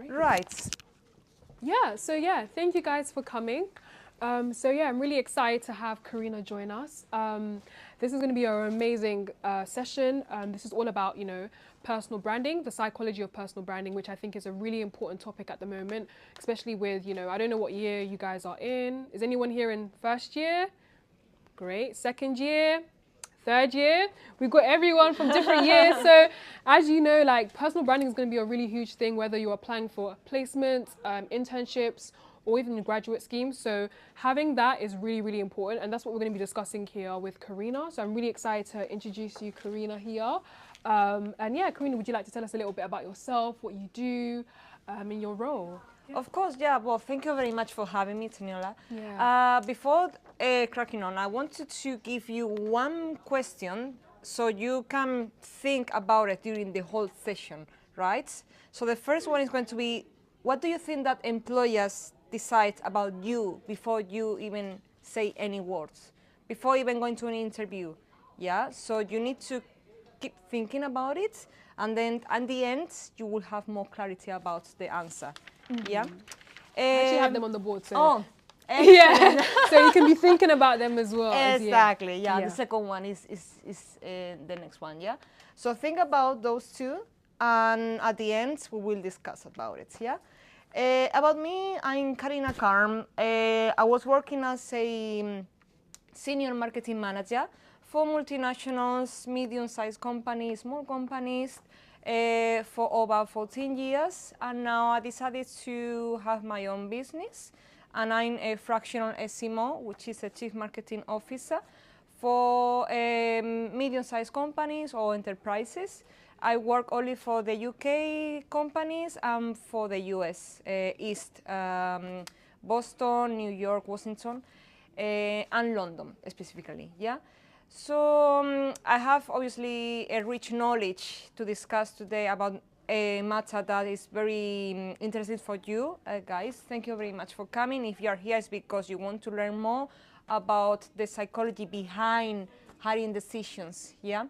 Right. Yeah, so yeah, thank you guys for coming. So yeah, I'm really excited to have Karina join us. This is going to be an amazing session. This is all about, you know, personal branding, the psychology of personal branding, which I think is a really important topic at the moment, especially with, you know, I don't know what year you guys are in. Is anyone here in first year? Great. Second year? Third year? We've got everyone from different years. So as you know, like personal branding is going to be a really huge thing, whether you're applying for placements, internships, or even the graduate scheme. So having that is really, really important. And that's what we're going to be discussing here with Karina. So I'm really excited to introduce you, Karina, here. And yeah, Karina, would you like to tell us a little bit about yourself, what you do in your role? Yeah. Of course, yeah. Well, thank you very much for having me, Taniola. Yeah. Before cracking on, I wanted to give you one question so you can think about it during the whole session, right? So the first one is going to be, what do you think that employers decide about you before you even say any words, before even going to an interview? Yeah, so you need to keep thinking about it, and then at the end you will have more clarity about the answer. Yeah, I actually have them on the board, so oh, yeah, so you can be thinking about them as well. Exactly. Yeah. The second one is the next one. Yeah. So think about those two, and at the end we will discuss about it. Yeah. About me, I'm Karina Karn. I was working as a senior marketing manager for multinationals, medium-sized companies, small companies, for over 14 years. And now I decided to have my own business. And I'm a fractional SMO, which is a chief marketing officer for medium-sized companies or enterprises. I work only for the UK companies and for the US, East, Boston, New York, Washington, and London specifically, yeah? So I have obviously a rich knowledge to discuss today about a matter that is very interesting for you guys. Thank you very much for coming. If you are here, it's because you want to learn more about the psychology behind hiring decisions, yeah?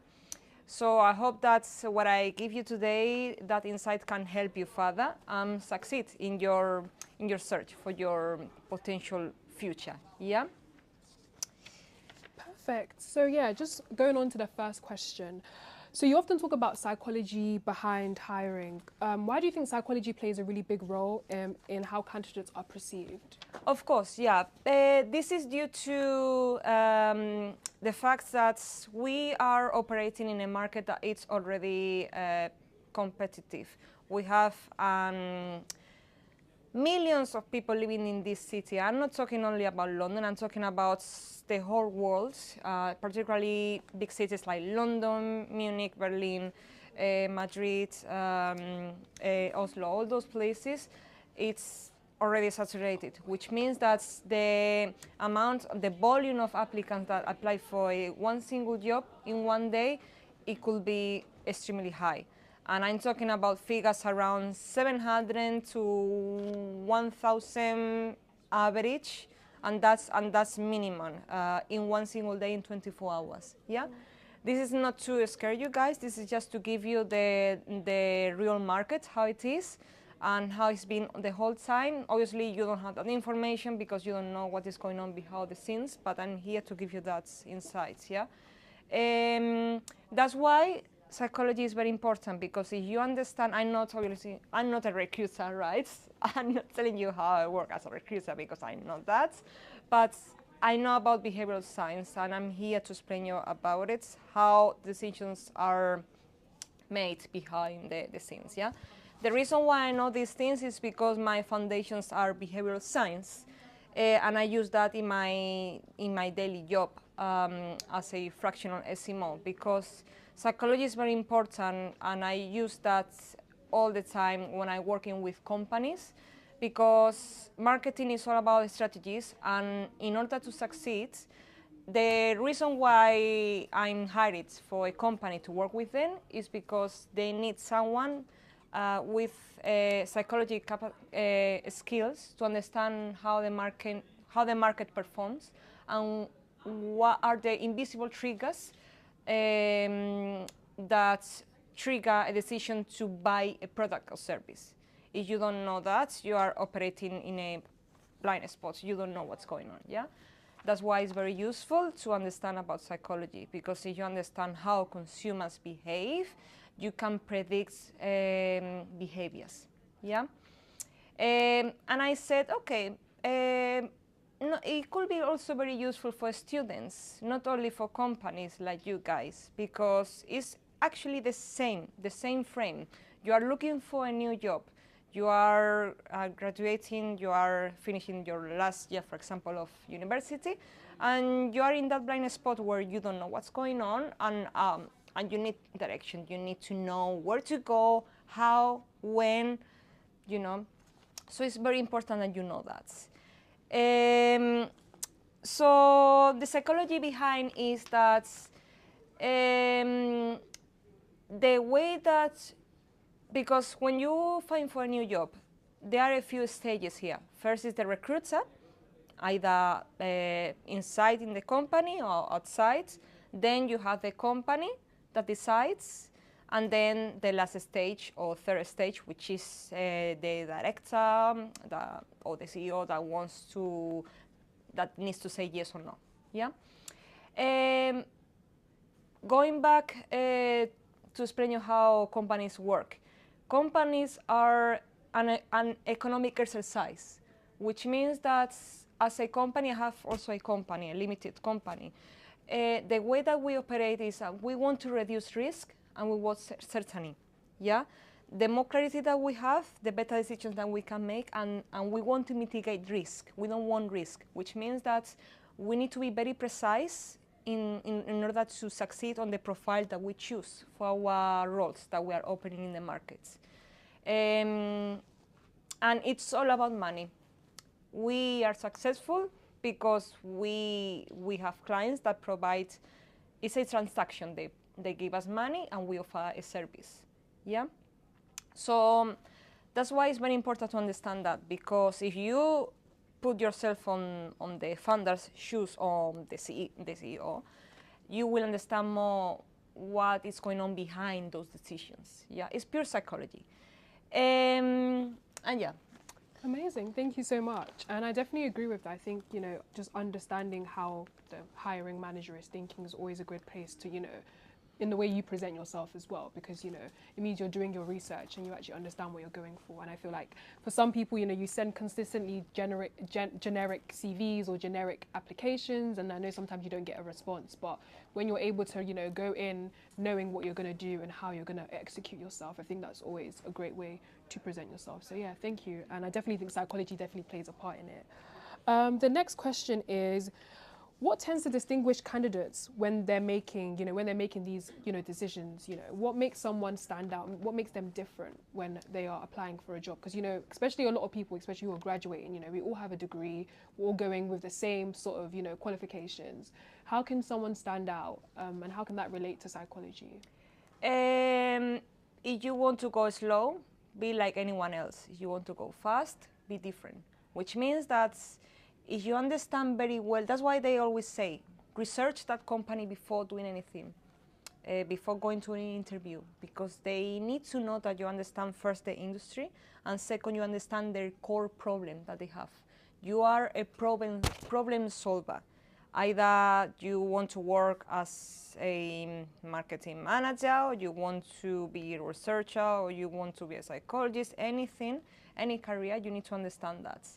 So I hope that what I give you today, that insight can help you further succeed in your search for your potential future, yeah? Perfect. So yeah, just going on to the first question. So you often talk about psychology behind hiring. Why do you think psychology plays a really big role in how candidates are perceived? Of course, yeah. This is due to the fact that we are operating in a market that is already competitive. We have millions of people living in this city. I'm not talking only about London, I'm talking about the whole world, particularly big cities like London, Munich, Berlin, Madrid, Oslo, all those places. It's already saturated, which means that the volume of applicants that apply for one single job in one day, it could be extremely high. And I'm talking about figures around 700 to 1,000 average, and that's minimum in one single day in 24 hours. Yeah, this is not to scare you guys. This is just to give you the real market, how it is, and how it's been the whole time. Obviously, you don't have that information because you don't know what is going on behind the scenes. But I'm here to give you that insights. Yeah, that's why psychology is very important, because if you understand, I'm not a recruiter, right? I'm not telling you how I work as a recruiter because I'm not that, but I know about behavioral science, and I'm here to explain you about it, how decisions are made behind the scenes, yeah? The reason why I know these things is because my foundations are behavioral science, and I use that in my daily job as a fractional SMO, because psychology is very important, and I use that all the time when I'm working with companies, because marketing is all about strategies, and in order to succeed, the reason why I'm hired for a company to work with them is because they need someone with psychology skills to understand how the market performs, and what are the invisible triggers that trigger a decision to buy a product or service. If you don't know that, you are operating in a blind spot. You don't know what's going on, yeah? That's why it's very useful to understand about psychology, because if you understand how consumers behave, you can predict behaviors, yeah? And I said, okay, no, it could be also very useful for students, not only for companies like you guys, because it's actually the same frame. You are looking for a new job. You are graduating, you are finishing your last year, for example, of university, and you are in that blind spot where you don't know what's going on, and you need direction. You need to know where to go, how, when, you know. So it's very important that you know that. So the psychology behind is that the way that, because when you find for a new job, there are a few stages here. First is the recruiter, either inside in the company or outside. Then you have the company that decides, and then the last stage or third stage, which is the director or the CEO that needs to say yes or no. Yeah. Going back to explain you how companies work. Companies are an economic exercise, which means that as a company, I have also a limited company. The way that we operate is we want to reduce risk and we want certainty. Yeah? The more clarity that we have, the better decisions that we can make, and we want to mitigate risk. We don't want risk, which means that we need to be very precise in order to succeed on the profile that we choose for our roles that we are opening in the markets. And it's all about money. We are successful because we have clients that provide, it's a transaction. They give us money and we offer a service. Yeah? So that's why it's very important to understand that, because if you put yourself on the founder's shoes or the CEO, you will understand more what is going on behind those decisions. Yeah, it's pure psychology. And yeah. Amazing, thank you so much. And I definitely agree with that. I think, just understanding how the hiring manager is thinking is always a good place to, in the way you present yourself as well, because it means you're doing your research and you actually understand what you're going for. And I feel like for some people, you send consistently generic CVs or generic applications, and I know sometimes you don't get a response, but when you're able to go in knowing what you're going to do and how you're going to execute yourself, I think that's always a great way to present yourself. So yeah, thank you. And I definitely think psychology definitely plays a part in it. The next question is, what tends to distinguish candidates when they're making, these, decisions? What makes someone stand out? What makes them different when they are applying for a job? Because, especially a lot of people, especially who are graduating, we all have a degree, we're all going with the same sort of, qualifications. How can someone stand out, and how can that relate to psychology? If you want to go slow, be like anyone else. If you want to go fast, be different, which means that if you understand very well, that's why they always say, research that company before doing anything, before going to an interview, because they need to know that you understand first the industry, and second, you understand their core problem that they have. You are a problem solver. Either you want to work as a marketing manager, or you want to be a researcher, or you want to be a psychologist, anything, any career, you need to understand that.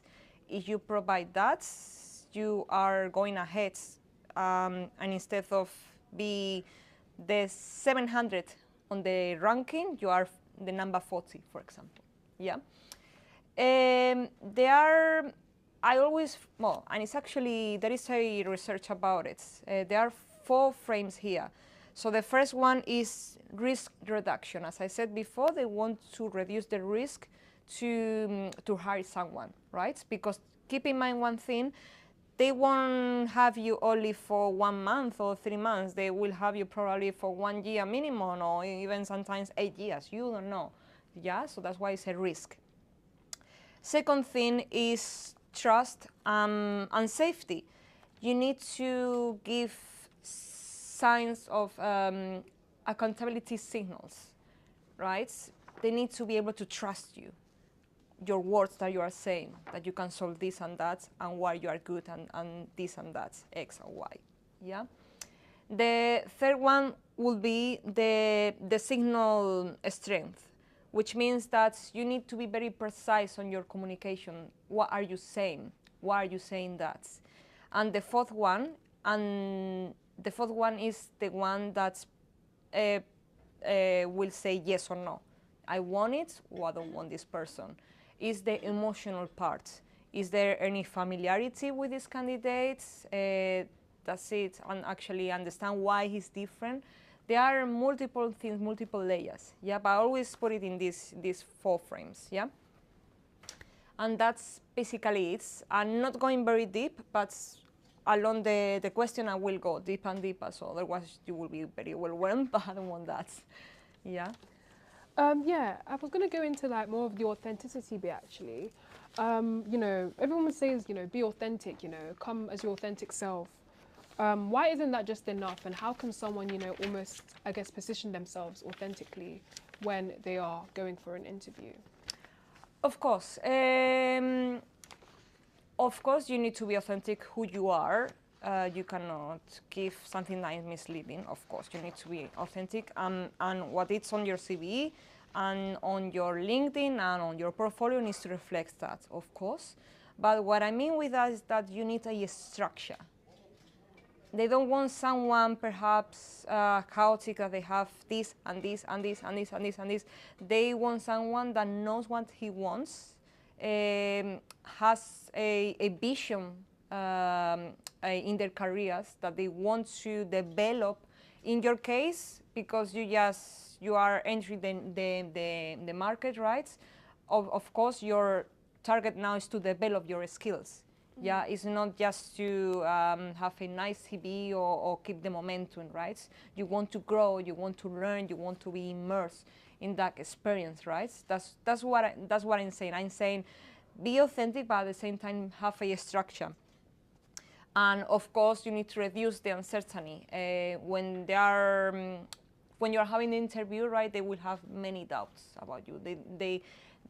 If you provide that, you are going ahead, and instead of be the 700 on the ranking, you are the number 40, for example. Yeah. And it's actually, there is a research about it. There are 4 frames here. So the first one is risk reduction. As I said before, they want to reduce the risk to hire someone, right? Because keep in mind one thing, they won't have you only for 1 month or 3 months. They will have you probably for 1 year minimum, or even sometimes 8 years. You don't know. Yeah, so that's why it's a risk. Second thing is trust and safety. You need to give signs of accountability signals, right? They need to be able to trust you. your words that you are saying, that you can solve this and that, and why you are good, and this and that, X and Y. Yeah. The third one will be the signal strength, which means that you need to be very precise on your communication. What are you saying? Why are you saying that? And the fourth one is the one that will say yes or no. I want it, or I don't want this person. Is the emotional part. Is there any familiarity with these candidates? That's it, and actually understand why he's different. There are multiple things, multiple layers, yeah, but I always put it in these 4 frames, yeah? And that's basically it. I'm not going very deep, but along the question I will go deep and deeper, so otherwise you will be very overwhelmed, but I don't want that, yeah? Yeah, I was going to go into like more of the authenticity bit actually. You know, everyone says, you know, be authentic, you know, come as your authentic self. Why isn't that just enough? And how can someone, you know, almost, I guess, position themselves authentically when they are going for an interview? Of course. Of course, you need to be authentic who you are. You cannot give something that is misleading. Of course, you need to be authentic. And what it's on your CV and on your LinkedIn and on your portfolio needs to reflect that, of course. But what I mean with that is that you need a structure. They don't want someone perhaps chaotic, that they have this and this and this and this and this and this. They want someone that knows what he wants, has a vision in their careers that they want to develop. In your case, because you are entering the market, right? Of course, your target now is to develop your skills. Yeah, it's not just to have a nice CV or keep the momentum, right? You want to grow, you want to learn, you want to be immersed in that experience, right? That's what I'm saying. I'm saying be authentic, but at the same time have a structure. And of course, you need to reduce the uncertainty. When you're having the interview, right, they will have many doubts about you.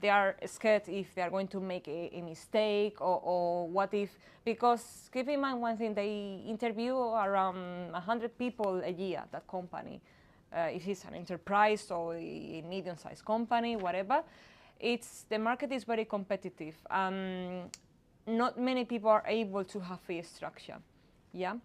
They are scared if they are going to make a mistake or what if, because keep in mind one thing, they interview around 100 people a year, that company. If it's an enterprise or a medium-sized company, whatever, the market is very competitive. Not many people are able to have a structure, yeah?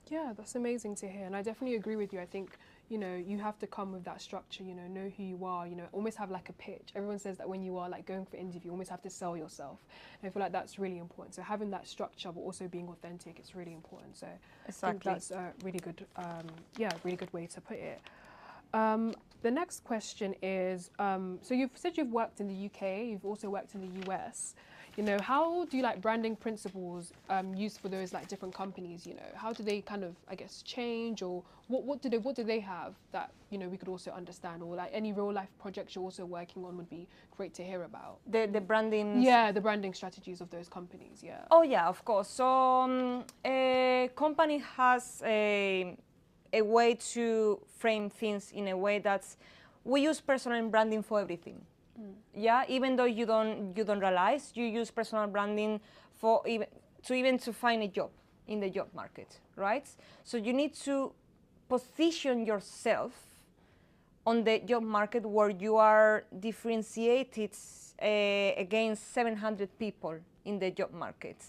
Yeah, that's amazing to hear. And I definitely agree with you. I think, you know, you have to come with that structure, you know who you are, you know, almost have like a pitch. Everyone says that when you are like going for interview, you almost have to sell yourself. And I feel like that's really important. So having that structure, but also being authentic, it's really important. So exactly. I think that's a really good, really good way to put it. The next question is, so you've said you've worked in the UK, you've also worked in the US. You know, how do you like branding principles used for those like different companies? You know, how do they kind of, I guess, change, or what do they have that, you know, we could also understand, or like any real life projects you're also working on would be great to hear about. The branding. Yeah, the branding strategies of those companies. Yeah. Oh yeah, of course. So a company has a way to frame things in a way that we use personal branding for everything. Yeah, even though you don't realize, you use personal branding for even to find a job in the job market, right? So you need to position yourself on the job market where you are differentiated against 700 people in the job market.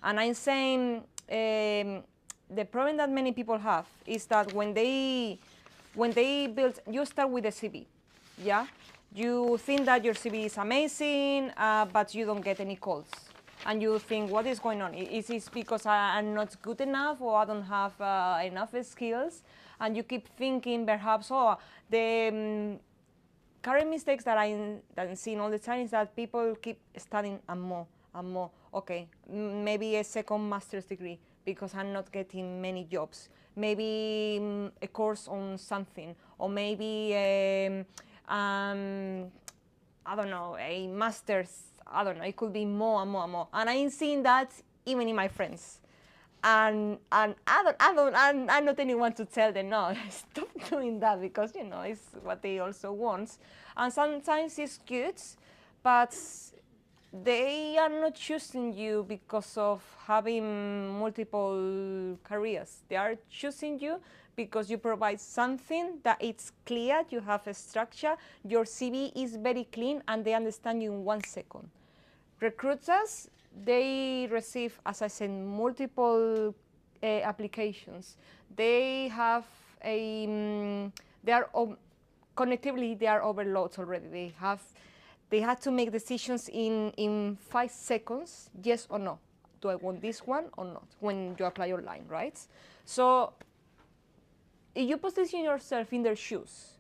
And I'm saying the problem that many people have is that when they build, you start with a CV, yeah? You think that your CV is amazing, but you don't get any calls. And you think, what is going on? Is this because I'm not good enough, or I don't have enough skills? And you keep thinking perhaps, the current mistakes that I'm seeing all the time is that people keep studying and more and more. Okay, maybe a second master's degree because I'm not getting many jobs. Maybe a course on something, or maybe I don't know, a master's, I don't know, it could be more and more and more. And I'm seeing that even in my friends. And I'm not anyone to tell them, no, stop doing that, because, you know, it's what they also want. And sometimes it's good, but they are not choosing you because of having multiple careers. They are choosing you because you provide something that it's clear, you have a structure, your CV is very clean, and they understand you in 1 second. Recruiters, they receive, as I said, multiple applications. They have connectively, they are overloaded already. They have to make decisions in 5 seconds, yes or no. Do I want this one or not? When you apply online, right? So if you position yourself in their shoes,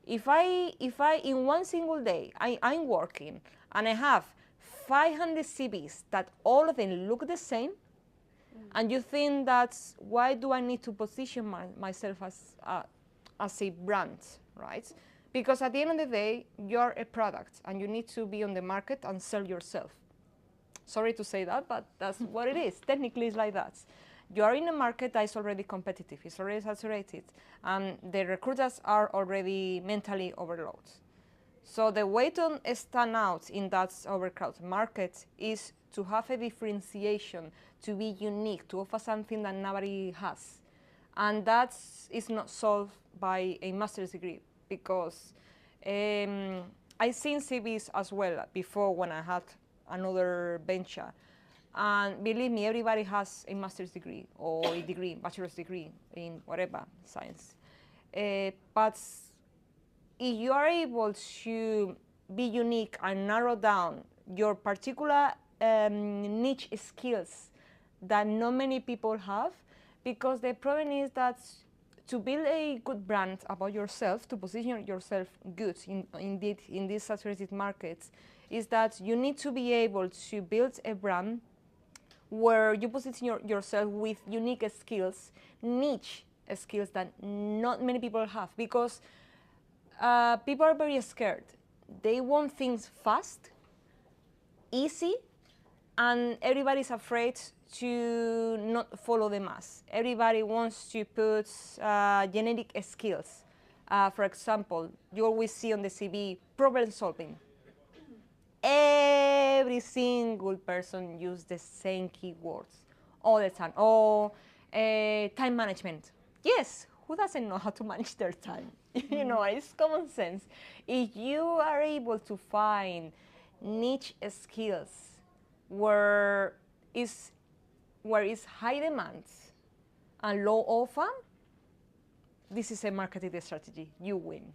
if I in one single day, I'm working and I have 500 CVs that all of them look the same, and you think that's why do I need to position myself as a brand, right? Because at the end of the day, you're a product and you need to be on the market and sell yourself. Sorry to say that, but that's what it is. Technically, it's like that. You are in a market that is already competitive, it's already saturated, and the recruiters are already mentally overloaded. So the way to stand out in that overcrowded market is to have a differentiation, to be unique, to offer something that nobody has. And that is not solved by a master's degree, because I've seen CVs as well before when I had another venture. And believe me, everybody has a master's degree or a degree, bachelor's degree in whatever science. But if you are able to be unique and narrow down your particular niche skills that not many people have, because the problem is that to build a good brand about yourself, to position yourself good in these saturated markets, is that you need to be able to build a brand where you position yourself with unique skills, niche skills that not many people have, because people are very scared. They want things fast, easy, and everybody's afraid to not follow the mass. Everybody wants to put generic skills. For example, you always see on the CV problem solving. Every single person uses the same keywords all the time. Or time management. Yes, who doesn't know how to manage their time? You know, it's common sense. If you are able to find niche skills where is high demand and low offer, this is a marketing strategy. You win,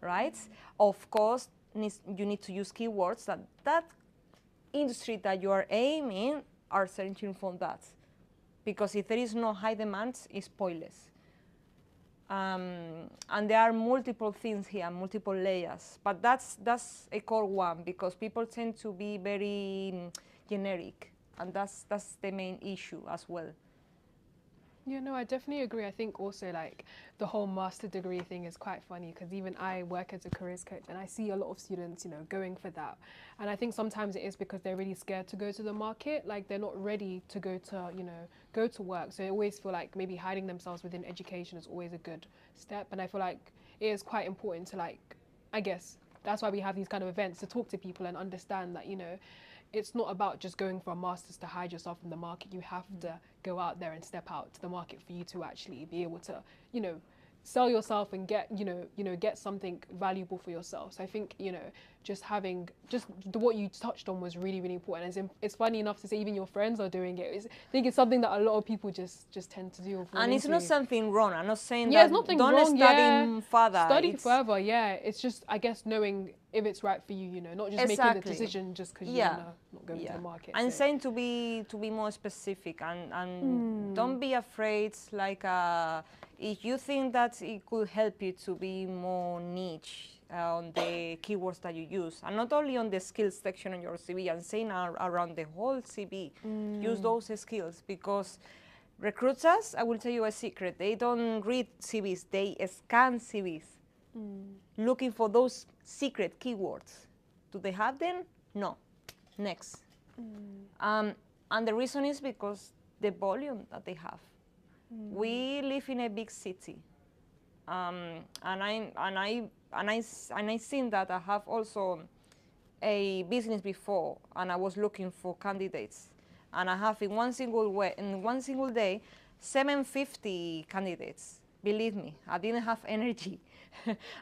right? Of course, you need to use keywords that industry that you are aiming are searching for that. Because if there is no high demand, it's pointless. And there are multiple things here, multiple layers. But that's a core one, because people tend to be very generic. And that's the main issue as well. Yeah, no, I definitely agree. I think also like the whole master degree thing is quite funny, because even I work as a careers coach and I see a lot of students, you know, going for that. And I think sometimes it is because they're really scared to go to the market. Like they're not ready to go to work. So they always feel like maybe hiding themselves within education is always a good step. And I feel like it is quite important to, like, I guess that's why we have these kind of events, to talk to people and understand that, you know, it's not about just going for a master's to hide yourself from the market. You have to go out there and step out to the market for you to actually be able to, you know, sell yourself and get, get something valuable for yourself. So I think, you know, just having, what you touched on was really, really important. It's funny enough to say even your friends are doing it. I think it's something that a lot of people just tend to do. And it's not something wrong. I'm not saying that. It's nothing don't wrong. Study further. Study further, yeah. It's just, I guess, knowing if it's right for you, you know, not just making the decision just because you want to not go into the market. I'm saying to be more specific and don't be afraid. Like if you think that it could help you to be more niche on the keywords that you use, and not only on the skills section on your CV, I'm saying around the whole CV, use those skills, because recruiters, I will tell you a secret, they don't read CVs, they scan CVs. Looking for those secret keywords. Do they have them? No. Next. And the reason is because the volume that they have. We live in a big city, and I seen that I have also a business before and I was looking for candidates, and I have in one single day 750 candidates. Believe me, I didn't have energy.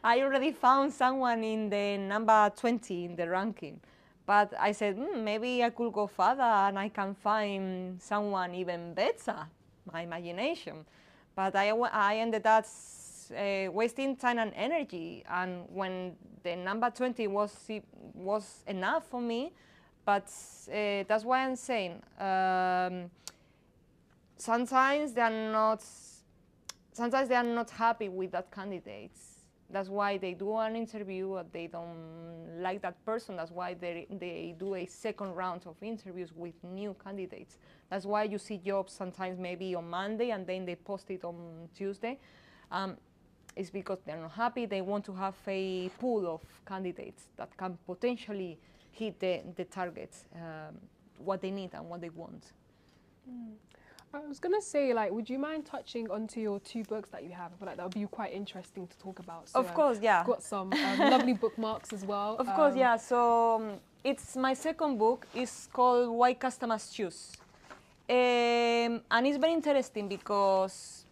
I already found someone in the number 20 in the ranking, but I said maybe I could go further and I can find someone even better. My imagination, but I ended up wasting time and energy, and when the number 20 was enough for me, but that's why I'm saying sometimes they are not happy with that candidates. That's why they do an interview and they don't like that person. That's why they do a second round of interviews with new candidates. That's why you see jobs sometimes maybe on Monday and then they post it on Tuesday. It's because they're not happy. They want to have a pool of candidates that can potentially hit the targets, what they need and what they want. I was going to say, like, would you mind touching onto your 2 books that you have? I feel like that would be quite interesting to talk about. So, of course, yeah. I've got some lovely bookmarks as well. Of course, yeah. So it's my second book. It's called Why Customers Choose. And it's very interesting because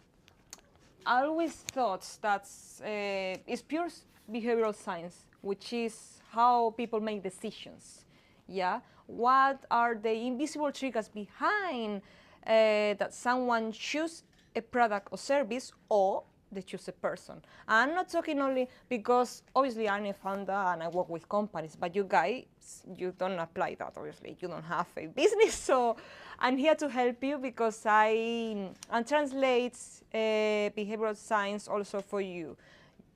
I always thought that it's pure behavioral science, which is how people make decisions. Yeah. What are the invisible triggers behind that someone choose a product or service, or they choose a person? I'm not talking only because obviously I'm a founder and I work with companies, but you guys, you don't apply that, obviously. You don't have a business, so I'm here to help you because I translate behavioral science also for you.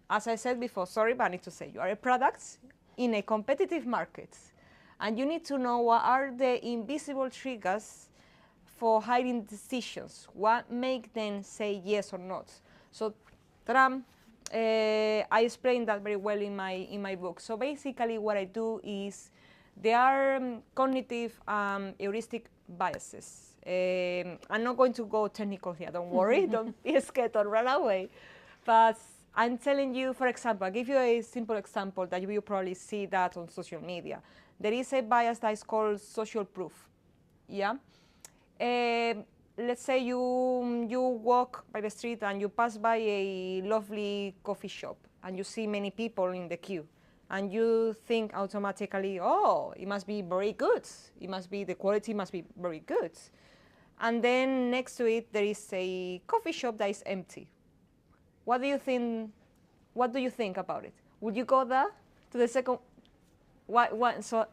As I said before, sorry, but I need to say, you are a product in a competitive market, and you need to know what are the invisible triggers for hiding decisions, what make them say yes or not. So I explain that very well in my book. So basically what I do is there are cognitive heuristic biases. I'm not going to go technical here, don't worry, don't be scared or run away. But I'm telling you, for example, I'll give you a simple example that you will probably see that on social media. There is a bias that is called social proof. Yeah. Let's say you walk by the street and you pass by a lovely coffee shop and you see many people in the queue, and you think automatically, oh, it must be very good. The quality must be very good. And then next to it, there is a coffee shop that is empty. What do you think about it? Would you go there to the second? So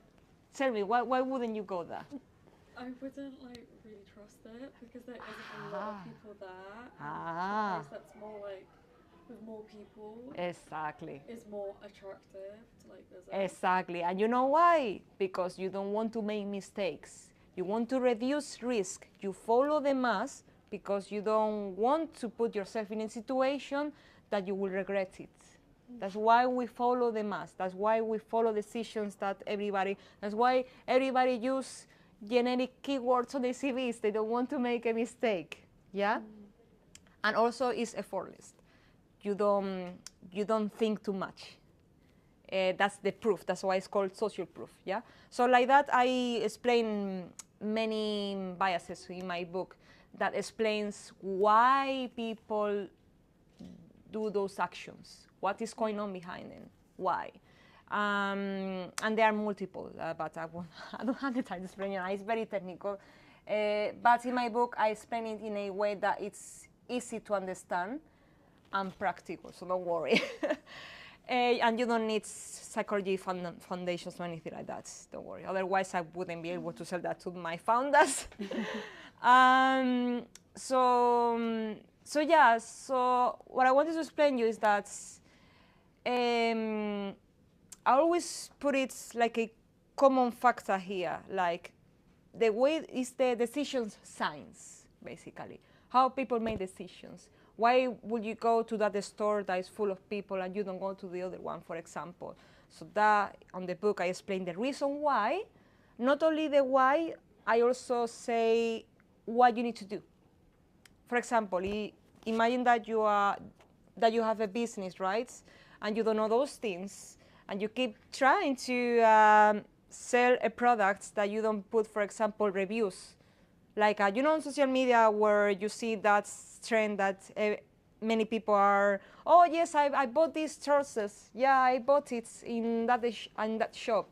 tell me, why wouldn't you go there? I wouldn't really trust it because there isn't a lot of people there. And the place that's more with more people. Exactly. Is more attractive to visit. Exactly, and you know why? Because you don't want to make mistakes. You want to reduce risk. You follow the mass because you don't want to put yourself in a situation that you will regret it. That's why we follow the mass. That's why we follow decisions that's why everybody use generic keywords on the CVs. They don't want to make a mistake. Yeah? And also it's effortless. You don't think too much. That's the proof. That's why it's called social proof. Yeah. So like that, I explain many biases in my book that explains why people do those actions. What is going on behind them? Why? And there are multiple, but I don't have the time to explain it. It's very technical. But in my book, I explain it in a way that it's easy to understand and practical, so don't worry. And you don't need psychology foundations or anything like that, don't worry. Otherwise, I wouldn't be able to sell that to my founders. So what I wanted to explain you is that I always put it like a common factor here, like the way is the decisions science, basically. How people make decisions. Why would you go to that store that is full of people and you don't go to the other one, for example? So that, on the book, I explain the reason why. Not only the why, I also say what you need to do. For example, imagine that you have a business, right? And you don't know those things. and you keep trying to sell a product that you don't put, for example, reviews. Like, you know, on social media where you see that trend that many people are, oh yes, I bought these trousers. Yeah, I bought it in that shop.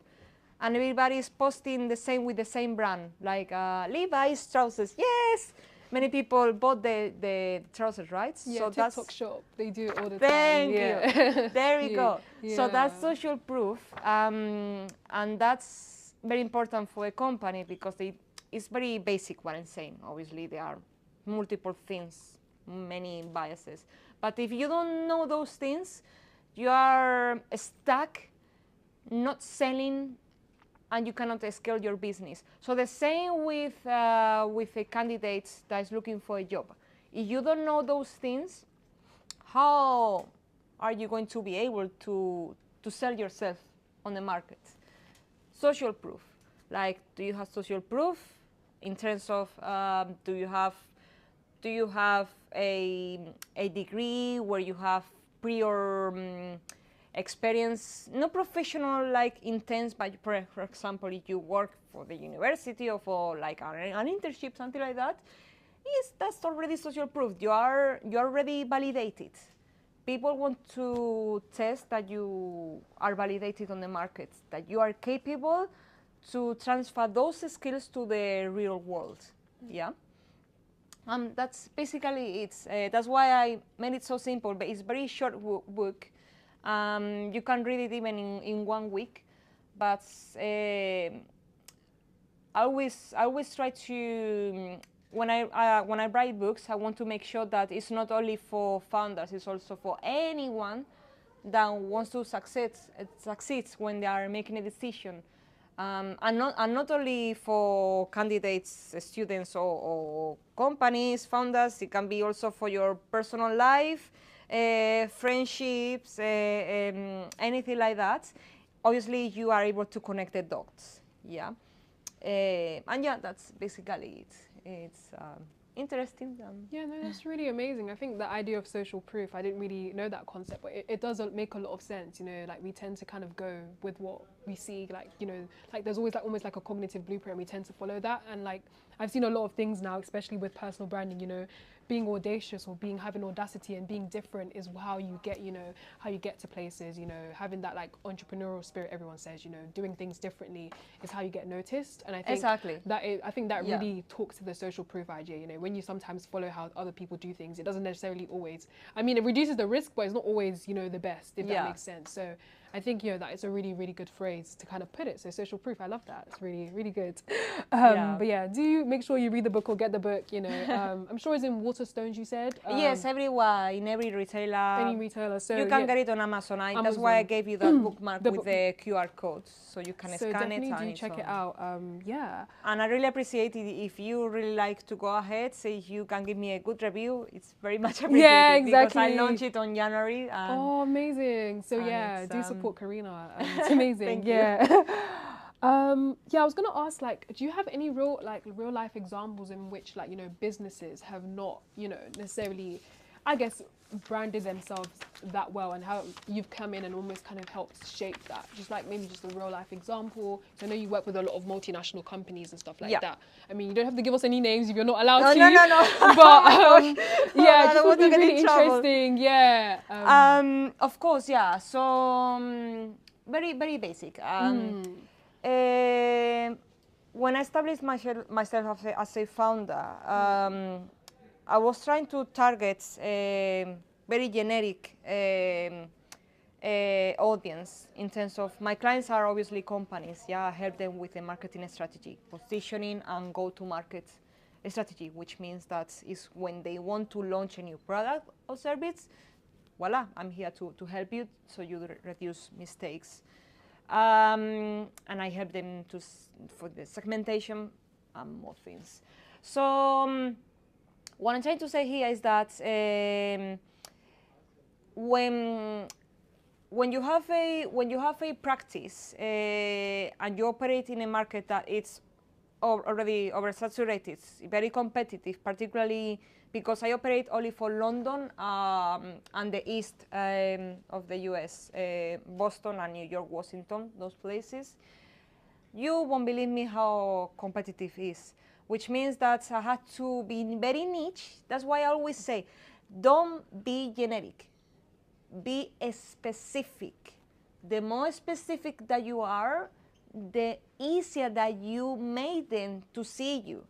And everybody is posting the same with the same brand, like Levi's trousers. Yes, many people bought the trousers, right? Yeah, so TikTok that's shop, they do it all the time. Thank Yeah. you. There we go. Yeah. So that's social proof, and that's very important for a company because it's very basic what I'm saying. Obviously, there are multiple things, many biases. But if you don't know those things, you are stuck, not selling, and you cannot scale your business. So the same with a candidate that is looking for a job. If you don't know those things, how are you going to be able to sell yourself on the market? Social proof. Like, do you have social proof in terms of do you have a degree where you have prior experience, not professional like intense, but for example, if you work for the university or for like an internship, something like that, that's already social proof. You're already validated. People want to test that you are validated on the market, that you are capable to transfer those skills to the real world. Yeah. That's basically it. That's why I made it so simple, but it's a very short book. You can read it even in 1 week, but I always try to, when I write books, I want to make sure that it's not only for founders, it's also for anyone that wants to succeed when they are making a decision. And not only for candidates, students, or companies, founders. It can be also for your personal life, friendships, anything like that. Obviously, you are able to connect the dots. Yeah, and yeah, that's basically it. It's interesting. Yeah, no, that's really amazing. I think the idea of social proof, I didn't really know that concept, but it does make a lot of sense. You know, like we tend to kind of go with what we see, like, you know, like there's always like almost like a cognitive blueprint, and we tend to follow that. And like I've seen a lot of things now, especially with personal branding, you know, being audacious or having audacity and being different is how you get, you know, how you get to places, you know, having that like entrepreneurial spirit, everyone says, you know, doing things differently is how you get noticed. And I think that really talks to the social proof idea, you know, when you sometimes follow how other people do things, it doesn't necessarily always, I mean, it reduces the risk, but it's not always, you know, the best, if that makes sense. So I think, you know, that is a really, really good phrase to kind of put it. So social proof, I love that. It's really, really good. But yeah, do make sure you read the book or get the book, you know. I'm sure it's in Waterstones, you said? Yes, everywhere, in every retailer. Any retailer. So you can get it on Amazon. That's why I gave you that bookmark with the QR code, so you can scan it. So do check it out. Yeah. And I really appreciate it if you really like to go ahead, say you can give me a good review. It's very much appreciated. Yeah, exactly. Because I launched it on January. Oh, amazing. So yeah, do support Karina. It's amazing. Thank you. Yeah, I was gonna ask, like, do you have any real life examples in which, like, you know, businesses have not, you know, necessarily, I guess, branded themselves that well, and how you've come in and almost kind of helped shape that? Just like maybe just a real life example. I know you work with a lot of multinational companies and stuff like that. I mean, you don't have to give us any names if you're not allowed to. No. But yeah, it would be really interesting. Yeah. Of course, yeah. So very, very basic. When I established myself as a founder, I was trying to target a very generic audience in terms of my clients are obviously companies. Yeah, I help them with the marketing strategy, positioning, and go-to-market strategy, which means that is when they want to launch a new product or service. Voila, I'm here to help you so you reduce mistakes. And I help them for the segmentation and more things. So what I'm trying to say here is that when you have a practice and you operate in a market that it's already oversaturated. It's very competitive, particularly because I operate only for London and the east of the US, Boston and New York, Washington, those places. You won't believe me how competitive it is, which means that I had to be very niche. That's why I always say, don't be generic, be specific. The more specific that you are, the easier that you make them to see you.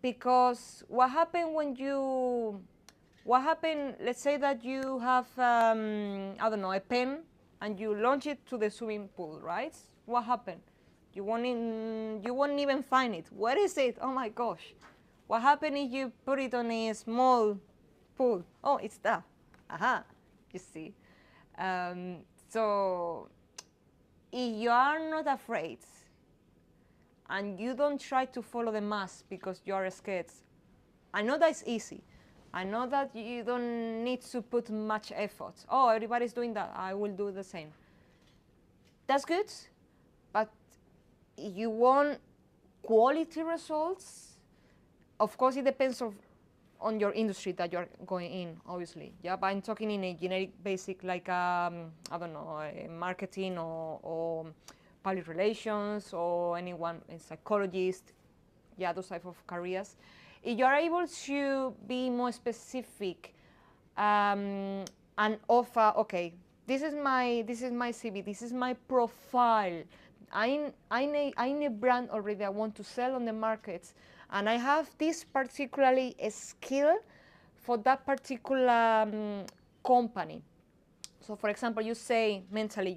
Because what happened let's say that you have, I don't know, a pen and you launch it to the swimming pool, right? What happened? You won't even find it. Where is it? Oh my gosh. What happened if you put it on a small pool? Oh, it's there. Aha, you see. So if you are not afraid and you don't try to follow the mass because you are scared, I know that's easy. I know that you don't need to put much effort. Oh, everybody's doing that. I will do the same. That's good, but you want quality results. Of course, it depends on your industry that you're going in, obviously. Yeah, but I'm talking in a generic basic, like, I don't know, marketing or public relations or anyone, a psychologist, yeah, those type of careers. If you're able to be more specific and offer, okay, this is my CV, this is my profile. I'm a brand already I want to sell on the markets, and I have this particularly skill for that particular company. So, for example, you say mentally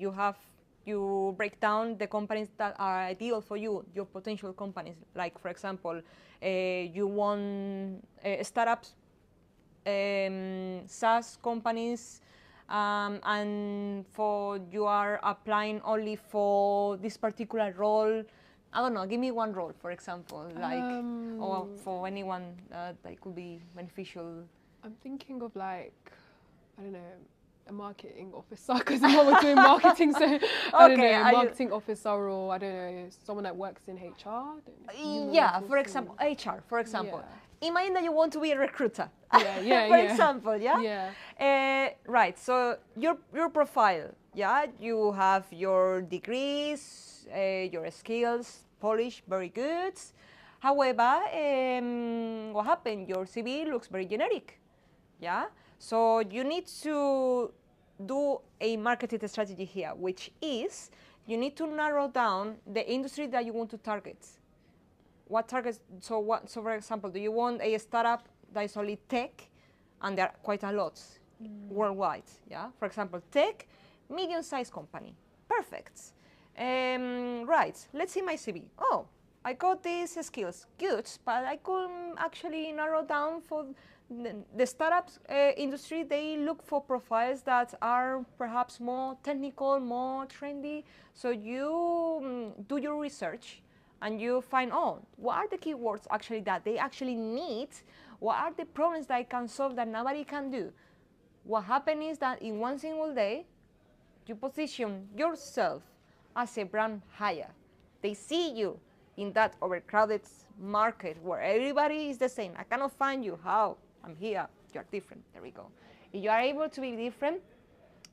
you break down the companies that are ideal for you, your potential companies. Like, for example, you want startups, SaaS companies, and you are applying only for this particular role. I don't know, give me one role, for example, like, or for anyone that could be beneficial. I'm thinking of, like, I don't know, a marketing officer, because I'm not doing marketing, so I don't know, a marketing officer, or I don't know, someone that works in HR. Yeah, for example, HR, for example. Yeah. Imagine that you want to be a recruiter. Yeah, for example, yeah? Yeah. Right, so your profile, yeah, you have your degrees, your skills, polished, very good. However, what happened? Your CV looks very generic, yeah? So you need to do a marketing strategy here, which is you need to narrow down the industry that you want to target. What targets? So for example, do you want a startup that is only tech, and there are quite a lot worldwide? Yeah. For example, tech, medium-sized company, perfect. Right. Let's see my CV. Oh, I got these skills, good, but I could actually narrow down for the startups industry. They look for profiles that are perhaps more technical, more trendy. So you do your research and you find, oh, what are the keywords actually that they actually need? What are the problems that I can solve that nobody can do? What happens is that in one single day, you position yourself as a brand hire. They see you in that overcrowded market where everybody is the same. I cannot find you. How? I'm here. You're different. There we go. If you are able to be different,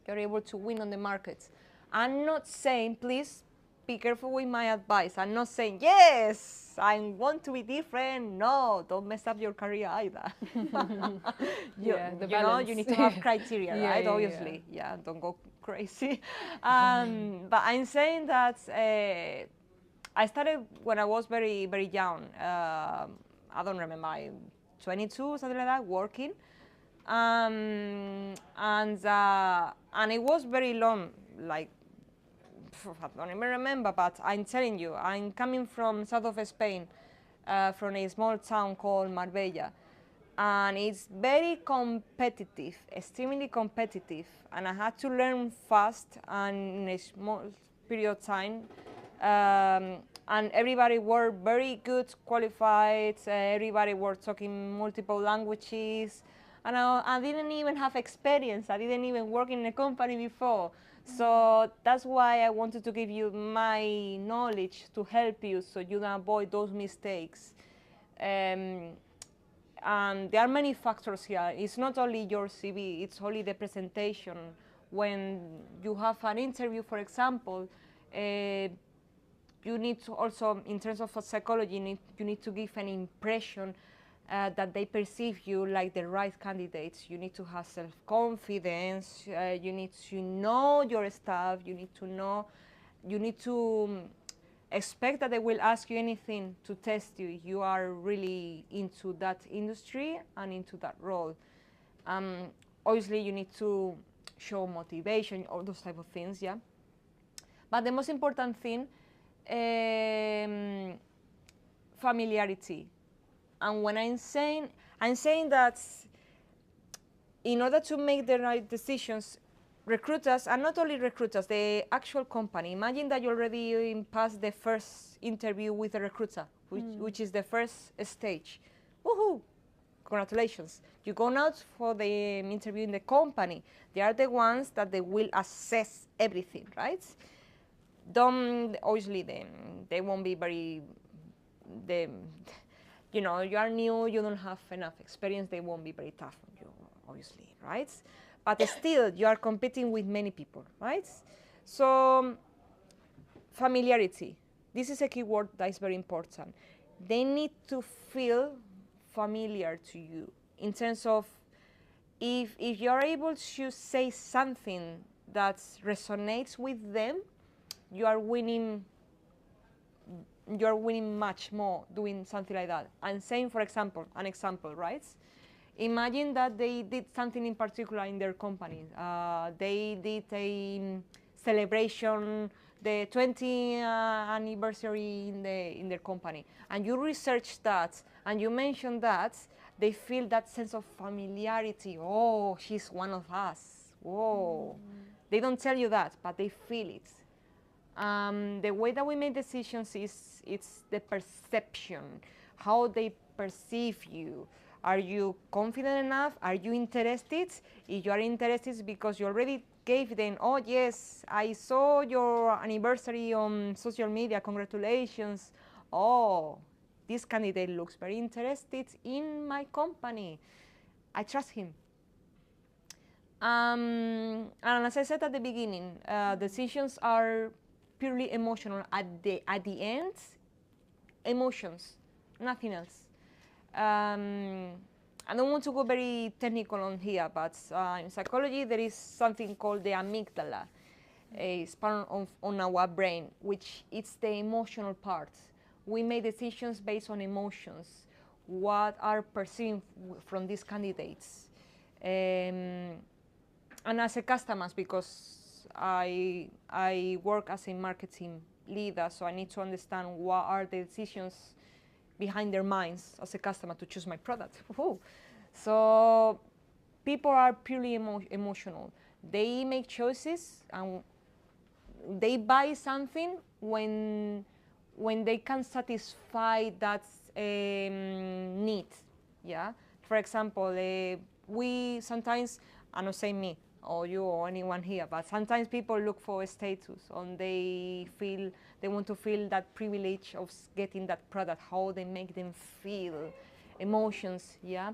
you're able to win on the markets. I'm not saying, please be careful with my advice. I'm not saying, yes, I want to be different. No, don't mess up your career either. you know, you need to have criteria, right? Obviously, don't go crazy. But I'm saying that I started when I was very, very young. I don't remember, 22, something like that, working. And it was very long, like, I don't even remember, but I'm telling you, I'm coming from south of Spain, from a small town called Marbella. And it's very competitive, extremely competitive. And I had to learn fast and in a small period of time. And everybody were very good, qualified. Everybody were talking multiple languages. And I didn't even have experience. I didn't even work in a company before. So that's why I wanted to give you my knowledge to help you so you can avoid those mistakes. And there are many factors here. It's not only your CV, it's only the presentation. When you have an interview, for example, you need to also, in terms of psychology, you need to give an impression that they perceive you like the right candidates. You need to have self-confidence. You need to know your stuff. You need to expect that they will ask you anything to test you. You are really into that industry and into that role. Obviously, you need to show motivation, all those type of things, yeah. But the most important thing, familiarity. And when I'm saying that in order to make the right decisions, recruiters, and not only recruiters, the actual company, imagine that you already passed the first interview with a recruiter, which is the first stage. Woohoo! Congratulations. You go out for the interview in the company. They are the ones that they will assess everything, right? Obviously, they won't be very, you are new, you don't have enough experience, they won't be very tough on you, obviously, right? But still, you are competing with many people, right? So, familiarity. This is a key word that is very important. They need to feel familiar to you in terms of if you're able to say something that resonates with them, you are winning much more doing something like that. And saying, for example, an example, right? Imagine that they did something in particular in their company. They did a celebration, the 20th anniversary in their company, and you research that, and you mention that, they feel that sense of familiarity. Oh, she's one of us. Whoa. They don't tell you that, but they feel it. The way that we make decisions it's the perception, how they perceive you. Are you confident enough? Are you interested? If you are interested, it's because you already gave them, oh yes, I saw your anniversary on social media, congratulations. Oh, this candidate looks very interested in my company. I trust him. And as I said at the beginning, decisions are purely emotional. At the end, emotions, nothing else. I don't want to go very technical on here, but in psychology there is something called the amygdala. It's part on our brain, which is the emotional part. We make decisions based on emotions, what are perceived from these candidates. And as a customer, because I work as a marketing leader, so I need to understand what are the decisions behind their minds as a customer to choose my product. So people are purely emotional. They make choices and they buy something when they can satisfy that need. Yeah. For example, we sometimes, I'm not saying me or you or anyone here, but sometimes people look for a status and they want to feel that privilege of getting that product, how they make them feel, emotions, yeah.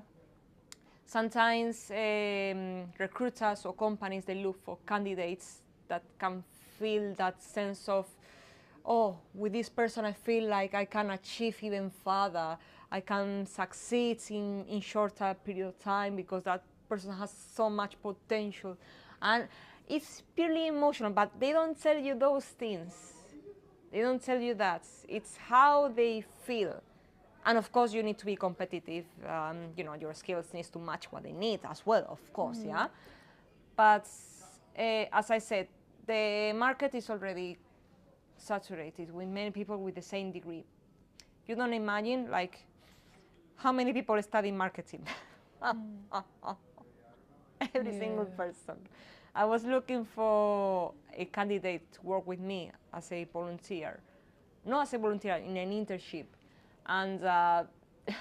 Sometimes recruiters or companies, they look for candidates that can feel that sense of, oh, with this person I feel like I can achieve even further, I can succeed in shorter period of time because that person has so much potential. And it's purely emotional, but they don't tell you those things. They don't tell you that. It's how they feel. And of course, you need to be competitive. Your skills need to match what they need as well, of course, yeah? But as I said, the market is already saturated with many people with the same degree. You don't imagine, like, how many people study marketing? Every single person. I was looking for a candidate to work with me as a volunteer. Not as a volunteer, in an internship. And I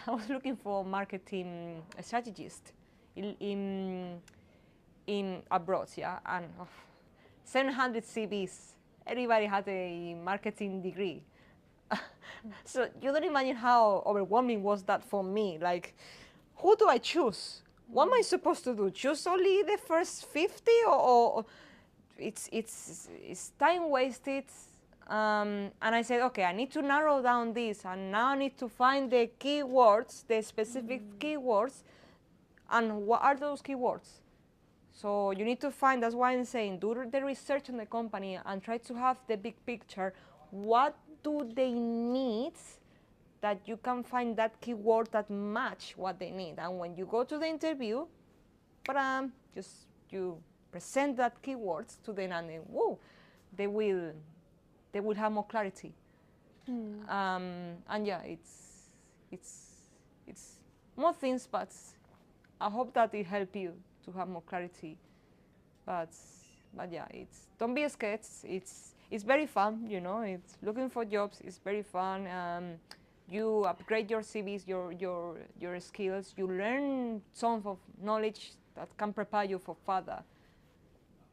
was looking for marketing strategist in abroad, yeah. And 700 CVs. Everybody had a marketing degree. So you don't imagine how overwhelming was that for me. Like, who do I choose? What am I supposed to do? Choose only the first 50, or it's time wasted. And I said, okay, I need to narrow down this, and now I need to find the keywords, the specific keywords, and what are those keywords? So you need to find, that's why I'm saying, do the research on the company and try to have the big picture. What do they need that you can find that keyword that match what they need? And when you go to the interview, just you present that keywords to them, and then, whoa, they will have more clarity. And yeah, it's more things, but I hope that it help you to have more clarity. But yeah, don't be scared. It's very fun, you know. It's looking for jobs. It's very fun. You upgrade your CVs, your skills. You learn some of knowledge that can prepare you for further.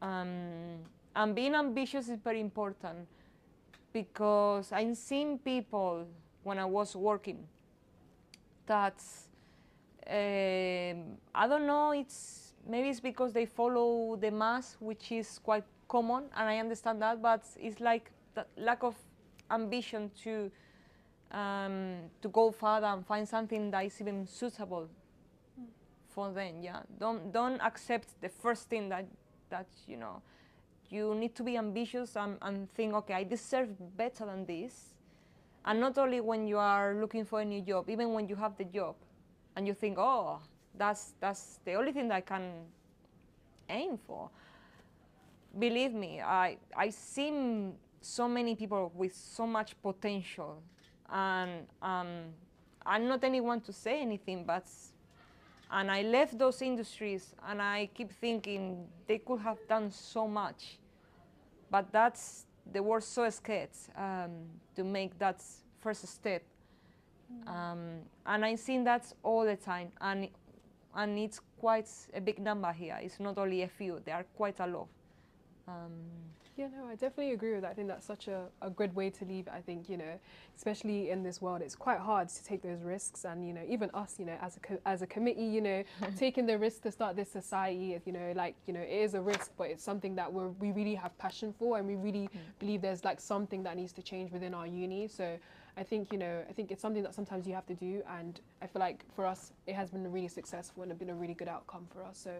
And being ambitious is very important, because I've seen people when I was working that I don't know, maybe it's because they follow the mass, which is quite common, and I understand that, but it's like that lack of ambition to go further and find something that is even suitable for them. Yeah, don't accept the first thing that you know. You need to be ambitious and think, okay, I deserve better than this. And not only when you are looking for a new job, even when you have the job, and you think, oh, that's the only thing that I can aim for. Believe me, I've seen so many people with so much potential, and I'm not anyone to say anything, and I left those industries, and I keep thinking they could have done so much, but they were so scared to make that first step. And I've seen that all the time, and it's quite a big number here. It's not only a few, there are quite a lot. Yeah, no, I definitely agree with that. I think that's such a good way to leave it. I think, you know, especially in this world, it's quite hard to take those risks. And, you know, even us, you know, as a committee, you know, taking the risk to start this society, you know, like, you know, it is a risk, but it's something that we really have passion for, and we really believe there's like something that needs to change within our uni. So I think, you know, I think it's something that sometimes you have to do. And I feel like for us, it has been really successful and been a really good outcome for us. So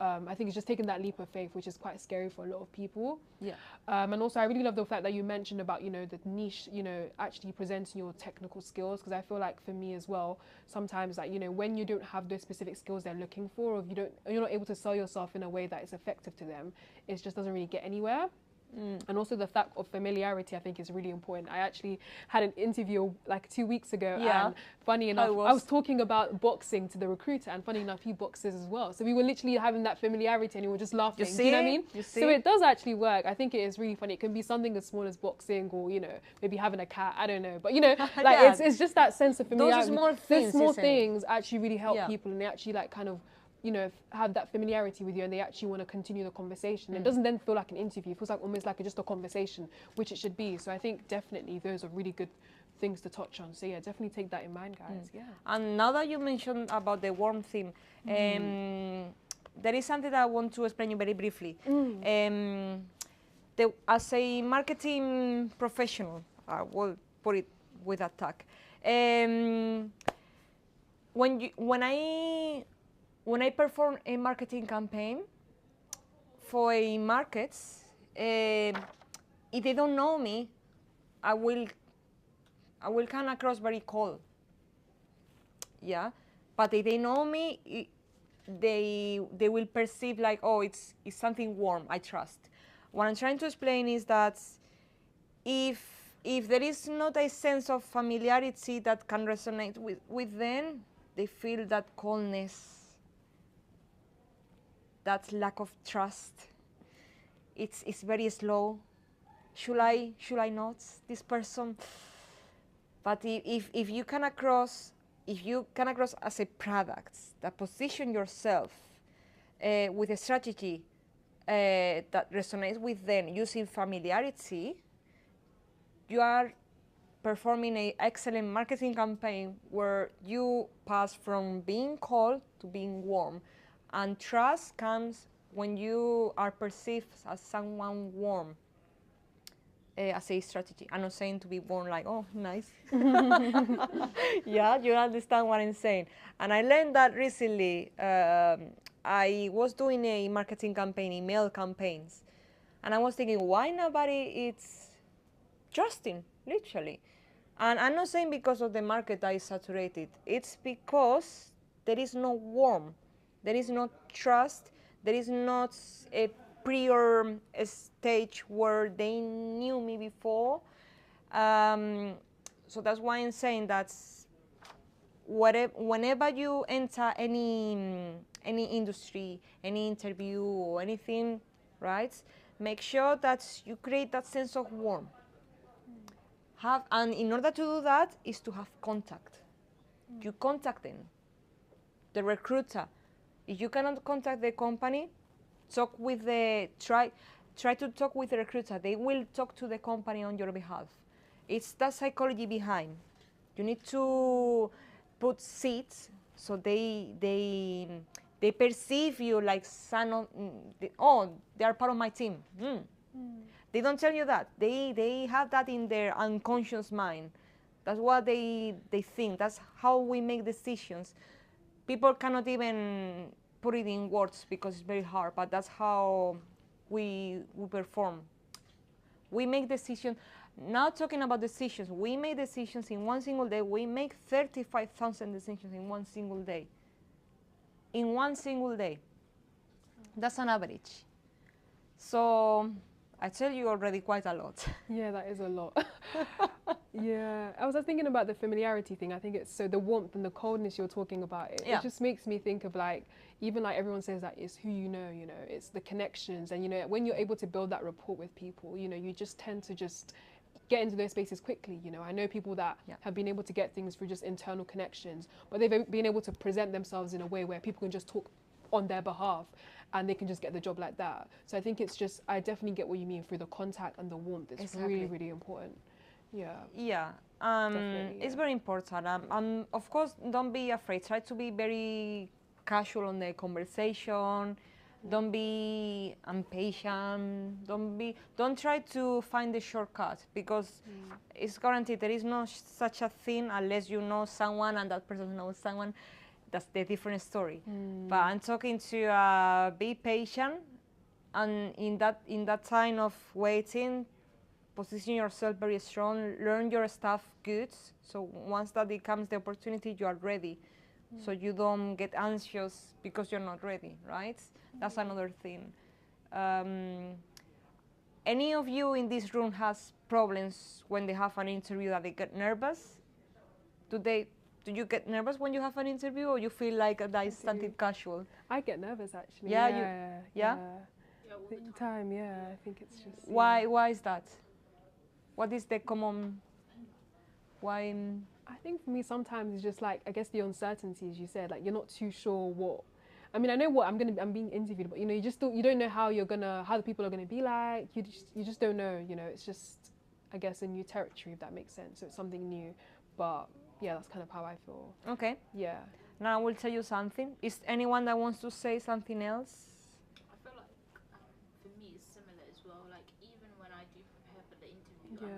I think it's just taking that leap of faith, which is quite scary for a lot of people. Yeah. And also, I really love the fact that you mentioned about, you know, the niche, you know, actually presenting your technical skills, because I feel like for me as well, sometimes, like, you know, when you don't have those specific skills they're looking for, or you're not able to sell yourself in a way that is effective to them, it just doesn't really get anywhere. And also the fact of familiarity, I think, is really important. I actually had an interview like 2 weeks ago, and funny enough, I was talking about boxing to the recruiter, and funny enough, he boxes as well. So we were literally having that familiarity, and we were just laughing. Do you know what I mean? So it does actually work. I think it is really funny. It can be something as small as boxing, or, you know, maybe having a cat. I don't know, but, you know, like it's just that sense of familiarity. Those small things actually really help people, and they actually like kind of, you know, have that familiarity with you, and they actually want to continue the conversation. It doesn't then feel like an interview. It feels like almost like just a conversation, which it should be. So I think definitely those are really good things to touch on. So yeah, definitely take that in mind, guys. Yeah. And now that you mentioned about the warm theme, there is something that I want to explain you very briefly. As a marketing professional, I will put it with that tag. When I perform a marketing campaign for a market, if they don't know me, I will come across very cold. Yeah, but if they know me, they will perceive like, oh, it's something warm, I trust. What I'm trying to explain is that if there is not a sense of familiarity that can resonate with them, they feel that coldness, that lack of trust. It's very slow. Should I not this person? But if you come across as a product that position yourself with a strategy that resonates with them using familiarity, you are performing an excellent marketing campaign where you pass from being cold to being warm. And trust comes when you are perceived as someone warm. As a strategy. I'm not saying to be warm like, oh, nice. Yeah, you understand what I'm saying. And I learned that recently. I was doing a marketing campaign, email campaigns. And I was thinking, why nobody is trusting, literally? And I'm not saying because of the market that is saturated. It's because there is no warmth. There is no trust. There is not a prior stage where they knew me before. So that's why I'm saying that whenever you enter any industry, any interview or anything, right? Make sure that you create that sense of warmth. And in order to do that is to have contact. You contact them, the recruiter. If you cannot contact the company, try to talk with the recruiter. They will talk to the company on your behalf. It's that psychology behind. You need to put seats so they perceive you like they are part of my team. They don't tell you that. They have that in their unconscious mind. That's what they think. That's how we make decisions. People cannot even put it in words because it's very hard, but that's how we perform. We make decisions. Not talking about decisions, we make decisions in one single day. We make 35,000 decisions in one single day. In one single day. That's an average. So I tell you already quite a lot. Yeah, that is a lot. Yeah, I was thinking about the familiarity thing. I think it's so the warmth and the coldness you're talking about. It just makes me think of like, even like everyone says that it's who you know, it's the connections. And, when you're able to build that rapport with people, you just tend to just get into those spaces quickly. I know people that have been able to get things through just internal connections, but they've been able to present themselves in a way where people can just talk on their behalf and they can just get the job like that. So I think it's just, I definitely get what you mean through the contact and the warmth. It's really, really important. Yeah. It's very important. Of course, don't be afraid. Try to be very casual on the conversation. Don't be impatient. Don't try to find the shortcut because it's guaranteed there is no such a thing unless you know someone and that person knows someone. That's the different story. But I'm talking to be patient, and in that time of waiting, position yourself very strong, learn your stuff good. So once that becomes the opportunity, you are ready. So you don't get anxious because you're not ready, right? That's another thing. Any of you in this room has problems when they have an interview that they get nervous? Do you get nervous when you have an interview, or you feel like that is something casual? I get nervous actually. Yeah. All the time. I think it's just. Why is that? What is the common? Why? I think for me sometimes it's just like, I guess the uncertainty, as you said, like you're not too sure what. I mean, I know what I'm being interviewed, but you don't know how the people are gonna be like. You just don't know. It's just, I guess, a new territory, if that makes sense. So it's something new, but yeah, that's kind of how I feel. Okay. Yeah. Now I will tell you something. Is anyone that wants to say something else? I feel like for me it's similar as well. Like even when I do prepare for the interview,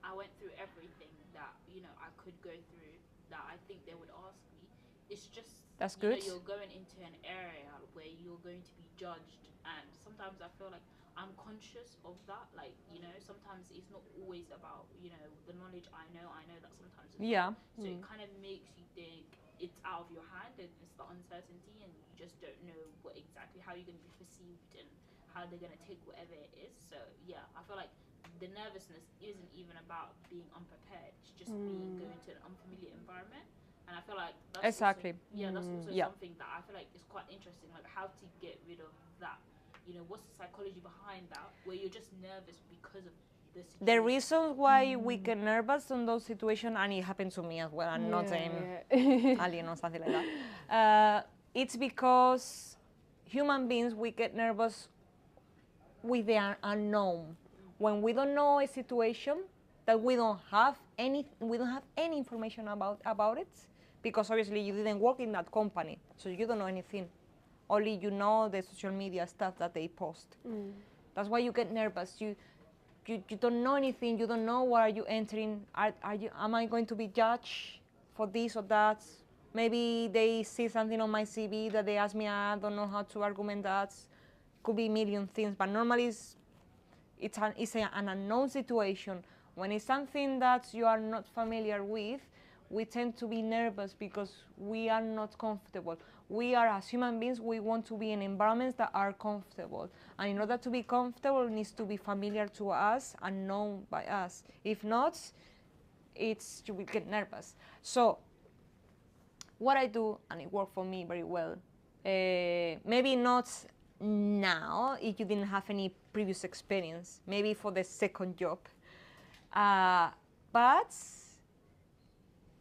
I went through everything that I could go through that I think they would ask me. It's just that's good. You're going into an area where you're going to be judged, and sometimes I feel like I'm conscious of that. Like sometimes it's not always about the knowledge I know that sometimes it's not. So it kind of makes you think it's out of your hand, and it's the uncertainty, and you just don't know how you're going to be perceived and how they're going to take whatever it is. So I feel like the nervousness isn't even about being unprepared. It's just being going to an unfamiliar environment. And I feel like that's also something that I feel like is quite interesting, like how to get rid of that. What's the psychology behind that, where you're just nervous because of the situation. The reason why we get nervous in those situations, and it happened to me as well, I'm not saying alien or something like that. It's because human beings, we get nervous with the unknown. When we don't know a situation that we don't have any information about it, because obviously you didn't work in that company, so you don't know anything. Only you know the social media stuff that they post. That's why you get nervous. You don't know anything. You don't know what are you entering. Am I going to be judged for this or that? Maybe they see something on my CV that they ask me. I don't know how to argument that. Could be a million things, but normally it's an unknown situation. When it's something that you are not familiar with, we tend to be nervous because we are not comfortable. We are, as human beings, we want to be in environments that are comfortable. And in order to be comfortable, it needs to be familiar to us and known by us. If not, you will get nervous. So what I do, and it worked for me very well, maybe not now, if you didn't have any previous experience, maybe for the second job. But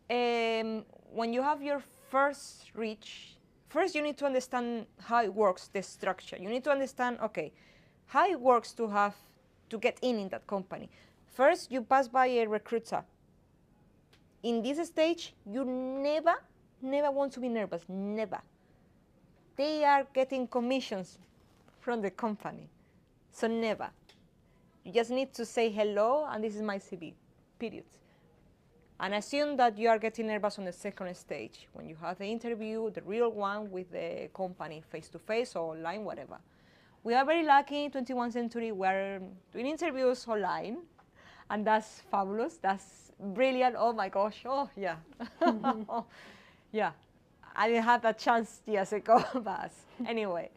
when you have your first reach, first you need to understand how it works, the structure. You need to understand, okay, how it works to get in that company. First, you pass by a recruiter. In this stage, you never want to be nervous, never. They are getting commissions from the company, so never. You just need to say hello, and this is my CV, period. And assume that you are getting nervous on the second stage, when you have the interview, the real one with the company, face-to-face or online, whatever. We are very lucky in 21st century, we're doing interviews online, and that's fabulous, that's brilliant, oh my gosh, oh yeah. Yeah, I didn't have that chance years ago, but anyway.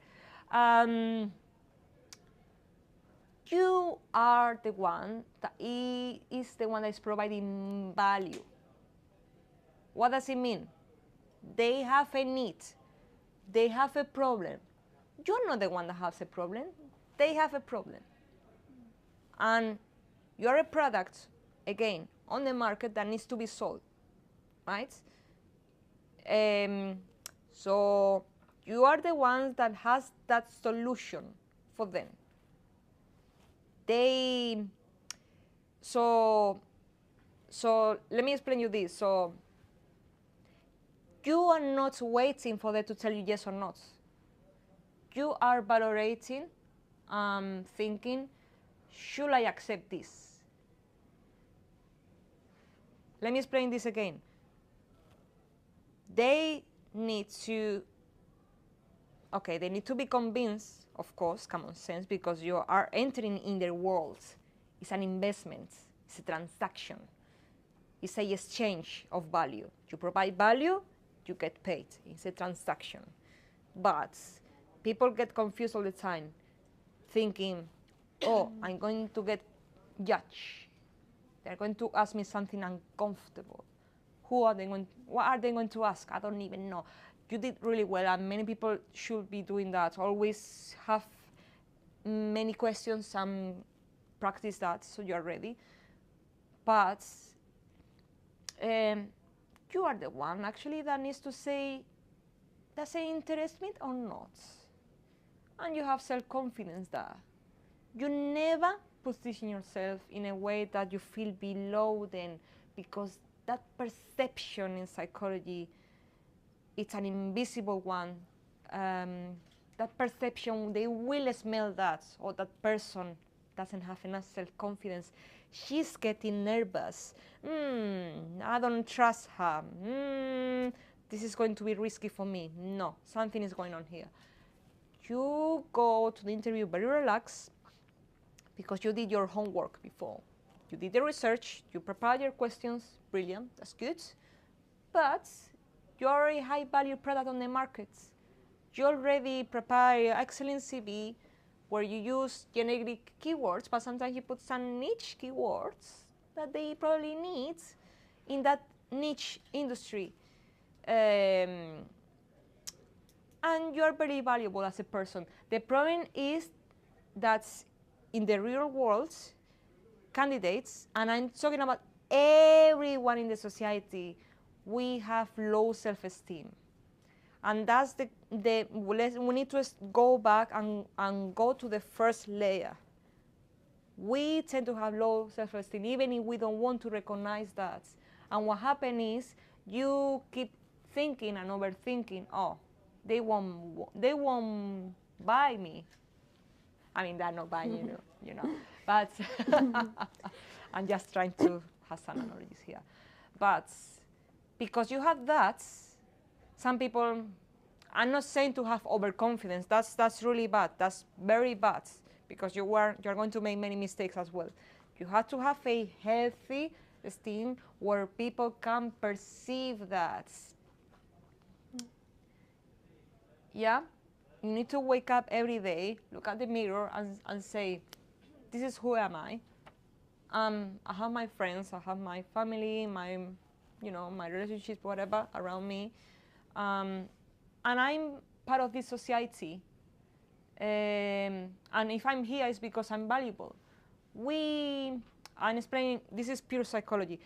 You are the one that is the one that is providing value. What does it mean? They have a need. They have a problem. You're not the one that has a problem. They have a problem. And you're a product, again, on the market that needs to be sold, right? So you are the one that has that solution for them. So let me explain you this. So you are not waiting for them to tell you yes or not. You are validating, thinking, should I accept this? Let me explain this again. They need to be convinced, of course, common sense, because you are entering in their world. It's an investment, it's a transaction, it's an exchange of value. You provide value, you get paid. It's a transaction. But people get confused all the time, thinking, oh, I'm going to get judged. They're going to ask me something uncomfortable. What are they going to ask? I don't even know. You did really well, and many people should be doing that. Always have many questions and practice that so you are ready. But you are the one actually that needs to say, does it interest me or not? And you have self-confidence that you never position yourself in a way that you feel below them, because that perception in psychology, it's an invisible one. That perception, they will smell that, or that person doesn't have enough self-confidence. She's getting nervous. I don't trust her. This is going to be risky for me. No, something is going on here. You go to the interview very relaxed because you did your homework before. You did the research, you prepared your questions, brilliant, that's good. But you're a high-value product on the market. You already prepare an excellent CV where you use generic keywords, but sometimes you put some niche keywords that they probably need in that niche industry. And you're very valuable as a person. The problem is that in the real world, candidates, and I'm talking about everyone in the society, we have low self-esteem. And that's we need to go back and go to the first layer. We tend to have low self-esteem, even if we don't want to recognize that. And what happens is you keep thinking and overthinking, oh, they won't buy me. I mean, they're not buying you know. But I'm just trying to have some analogies here. But because you have that, some people, I'm not saying to have overconfidence. That's really bad. That's very bad, because you're going to make many mistakes as well. You have to have a healthy esteem where people can perceive that. Yeah, you need to wake up every day, look at the mirror, and say, this is who am I. I have my friends, I have my family, my relationships, whatever around me, and I'm part of this society. And if I'm here, it's because I'm valuable. I'm explaining, this is pure psychology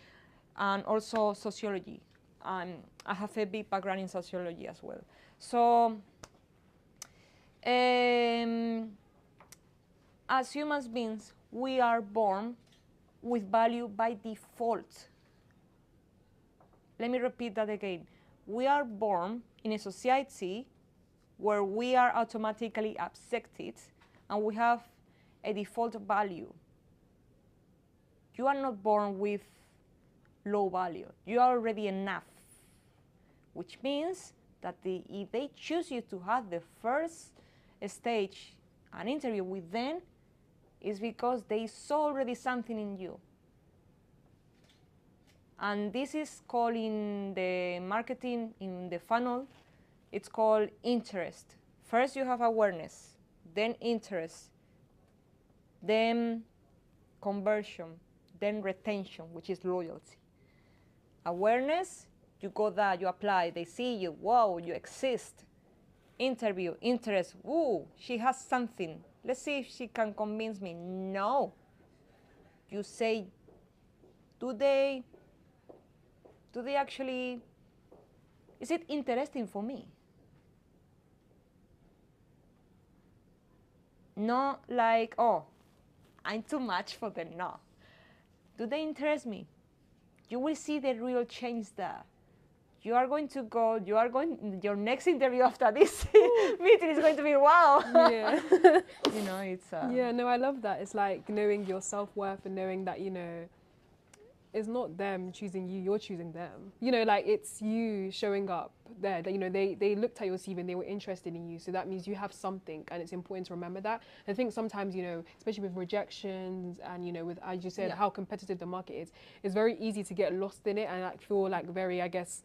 and also sociology. I have a big background in sociology as well. So, as human beings, we are born with value by default. Let me repeat that again. We are born in a society where we are automatically accepted and we have a default value. You are not born with low value. You are already enough, which means that if they choose you to have the first stage, an interview with them, is because they saw already something in you. And this is called in the marketing, in the funnel, it's called interest. First you have awareness, then interest, then conversion, then retention, which is loyalty. Awareness, you go there, you apply, they see you, wow, you exist. Interview, interest, ooh, she has something. Let's see if she can convince me. No. You say, do they actually, is it interesting for me? Not like, oh, I'm too much for them. No. Do they interest me? You will see the real change there. You are going to go, your next interview after this meeting is going to be wow. Yeah. It's... Yeah, no, I love that. It's like knowing your self-worth and knowing that, it's not them choosing you, you're choosing them. Like it's you showing up there. That, they looked at your CV and they were interested in you. So that means you have something, and it's important to remember that. I think sometimes, especially with rejections and, with, as you said, how competitive the market is, it's very easy to get lost in it and like feel like very, I guess,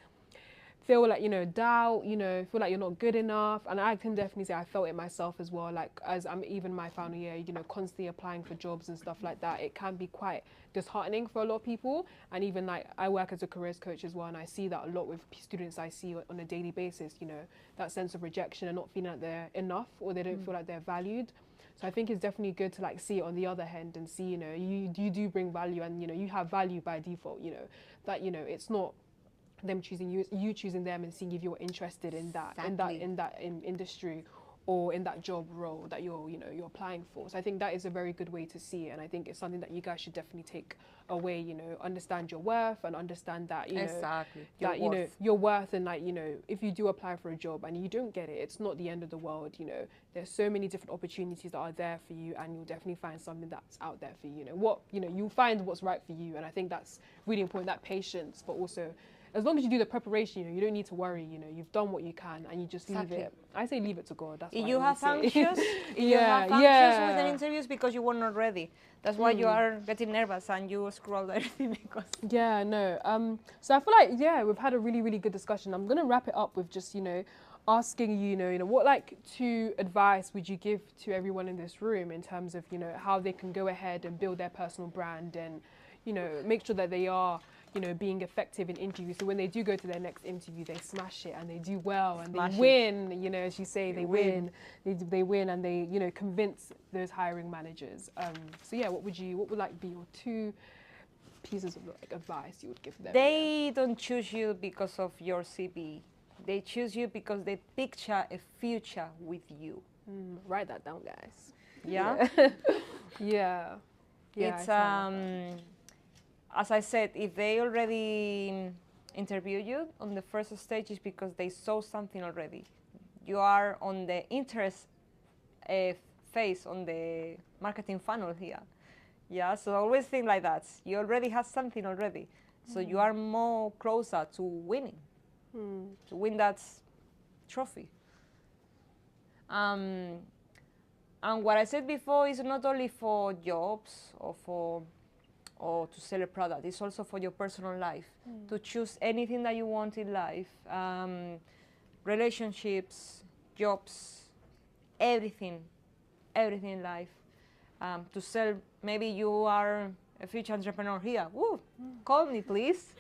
feel like, doubt, feel like you're not good enough. And I can definitely say I felt it myself as well. Like as I'm even my final year, constantly applying for jobs and stuff like that. It can be quite disheartening for a lot of people. And even like I work as a careers coach as well. And I see that a lot with students I see on a daily basis, that sense of rejection and not feeling like they're enough or they don't feel like they're valued. So I think it's definitely good to like see it on the other hand and see, you do bring value and, you have value by default, that, it's not them choosing you choosing them and seeing if you're interested in that, exactly. in that industry or in that job role that you're applying for. So I think that is a very good way to see it, and I think it's something that you guys should definitely take away. Understand your worth and understand that exactly your worth, and like if you do apply for a job and you don't get it, it's not the end of the world. There's so many different opportunities that are there for you, and you'll definitely find something that's out there for you. You'll find what's right for you, and I think that's really important. That patience, but also, as long as you do the preparation, you don't need to worry. You've done what you can, and you just leave it. I say leave it to God. That's what you have anxious. You have anxious with the interviews because you were not ready. That's why you are getting nervous and you scroll everything because. Yeah, no. So I feel like we've had a really, really good discussion. I'm gonna wrap it up with just asking you, what like 2 advice would you give to everyone in this room in terms of how they can go ahead and build their personal brand and make sure that they are being effective in interviews. So when they do go to their next interview, they smash it and they do well and they win. As you say, they win. They win and they convince those hiring managers. So yeah, what would like be your 2 pieces of like advice you would give them? They don't choose you because of your CV. They choose you because they picture a future with you. Write that down, guys. Yeah? Yeah. It's, as I said, if they already interview you on the first stage, is because they saw something already. You are on the interest phase on the marketing funnel here. Yeah, so always think like that. You already have something already. So you are more closer to winning, to win that trophy. And what I said before is not only for jobs or to sell a product, it's also for your personal life, to choose anything that you want in life, relationships, jobs, everything in life. To sell, maybe you are a future entrepreneur here. Woo, call me, please.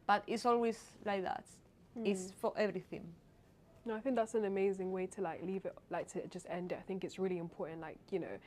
But it's always like that. It's for everything. No, I think that's an amazing way to like leave it, like to just end it. I think it's really important, like, you know,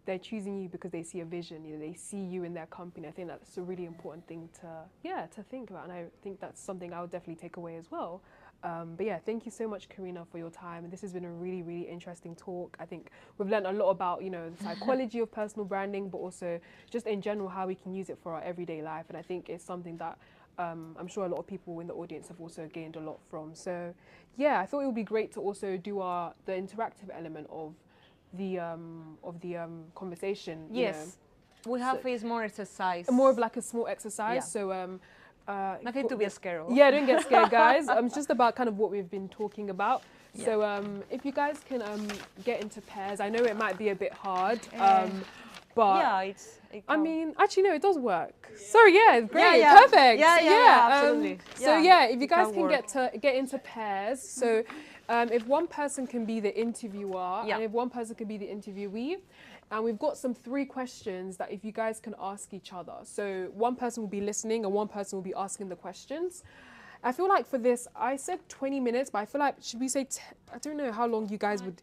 they're choosing you because they see a vision, you know, they see you in their company. I think that's a really important thing to think about. And I think that's something I would definitely take away as well. But yeah, thank you so much, Karina, for your time. This has been a really, really interesting talk. I think we've learned a lot about, you know, the psychology of personal branding, but also just in general, how we can use it for our everyday life. And I think it's something that I'm sure a lot of people in the audience have also gained a lot from. So yeah, I thought it would be great to also do the interactive element of the conversation. Yes, you know. we have is more exercise. More of like a small exercise. Yeah. So nothing to be scared of. Yeah, don't get scared, guys. It's just about kind of what we've been talking about. Yeah. So if you guys can get into pairs, I know it might be a bit hard, but yeah, I mean, actually, no, it does work. Sorry, yeah, great, yeah. perfect. Yeah, absolutely. So yeah, if you guys can get into pairs, so if one person can be the interviewer and if one person can be the interviewee. And we've got 3 questions that if you guys can ask each other. So one person will be listening and one person will be asking the questions. I feel like for this, I said 20 minutes, but I feel like, should we say, I don't know how long you guys would,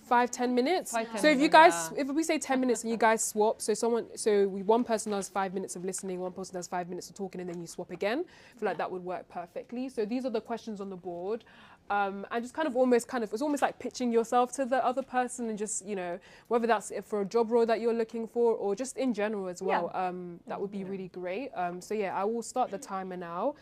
5-10 minutes? 5-10 so if you guys, if we say 10 minutes and you guys swap, so one person does 5 minutes of listening, one person does 5 minutes of talking, and then you swap again. I feel like that would work perfectly. So these are the questions on the board. And just it's almost like pitching yourself to the other person and just, you know, whether that's for a job role that you're looking for or just in general as well. That would be really great. So yeah, I will start the timer now.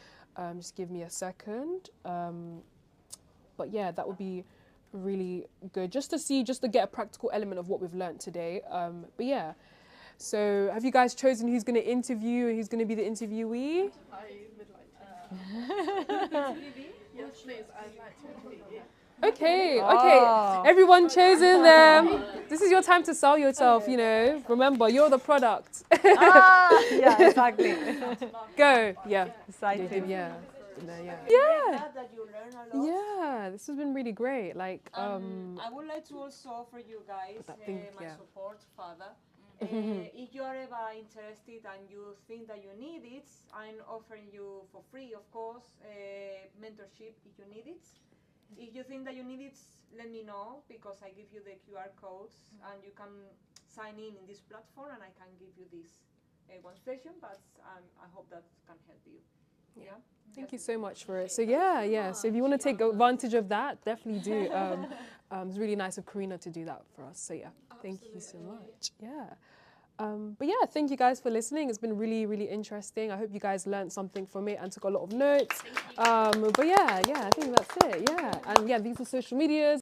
Just give me a second. But yeah, that would be really good just to get a practical element of what we've learned today. But yeah, so have you guys chosen who's going to interview and who's going to be the interviewee? I would like to. Yes, please. I'd like to interview you. Okay. Everyone chosen them. This is your time to sell yourself, you know. Remember, you're the product. Yeah, exactly. Go. Yeah. Exciting. Yeah. Yeah, this has been really great. Like, I would like to also offer you guys my support further. If you are ever interested and you think that you need it, I'm offering you for free, of course, mentorship if you need it. If you think that you need it, let me know, because I give you the QR codes and you can sign in this platform and I can give you this one session, but I hope that can help you. Yeah. Thank you so much for it. So yeah. So if you want to take advantage of that, definitely do. It's really nice of Karina to do that for us. So yeah, thank you so much. Yeah. But yeah, thank you guys for listening. It's been really, really interesting. I hope you guys learned something from it and took a lot of notes. But yeah, I think that's it. Yeah. And yeah, these are social medias.